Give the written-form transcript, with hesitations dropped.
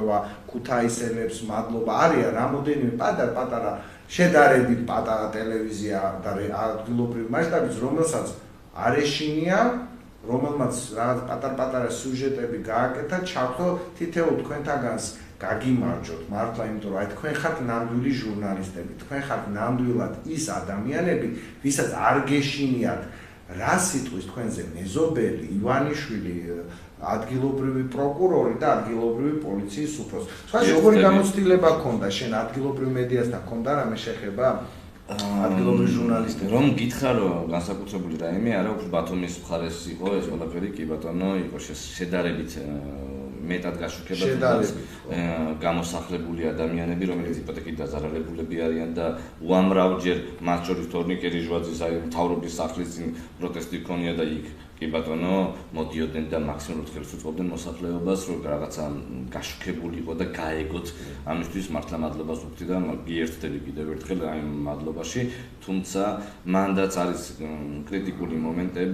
მადლობა ქუთაისელებს, მადლობა არიან რამოდენიმე პატარ-პატარა შედარებით პატარა ტელევიზია და ადგილობრივი მასშტაბის, რომელსაც არ ეშინია, რომელმაც რაღაც პატარ-პატარა სიუჟეტები გააკეთა, ჩავთო თითოეულ თქვენთაგანს გაგიმარჯოთ მართლა, იმიტომ რომ აი თქვენ ხართ ნამდვილი ჟურნალისტები, თქვენ ხართ ნამდვილად ის ადამიანები, ვისაც არ გეშინიათ რა სიტყვის თქვენზე მეზობელი, ივანიშვილი, ადგილობრივი პროკურორი და ადგილობრივი პოლიციის უფროსი. სხვაში როგორი გამოცდილება ქონდა შენ ადგილობრივ მედიასთან ქონდა რამე შეხება ადგილობრივი ჟურნალისტები? რომ გითხრა რომ განსაკუთრებული რაიმე არა უფრო ბათუმის მხარეს იყო ეს ყველაფერი, კი ბატონო, იყო შედარებით მეტად გაშუქებად გამოსახლებული ადამიანები, რომელიც იპოთეკით დაზარალებულები არიან და უამრავჯერ მათ შორის თორნიკე რიჟვაძის მთავრობის სახლის წინ პროტესტი ქონია და იქ კი ბატონო მოდიოდნენ და მაქსიმალურად ხელს უწყობდნენ მოსახლეობას, რომ რაღაცა გაშუქებული იყო და გაეგოთ ამისთვის მართლა მადლობას ვუხდი და გიერთდები კიდევ ერთხელ აი მადლობაში, თუმცა მანდაც არის კრიტიკული მომენტები.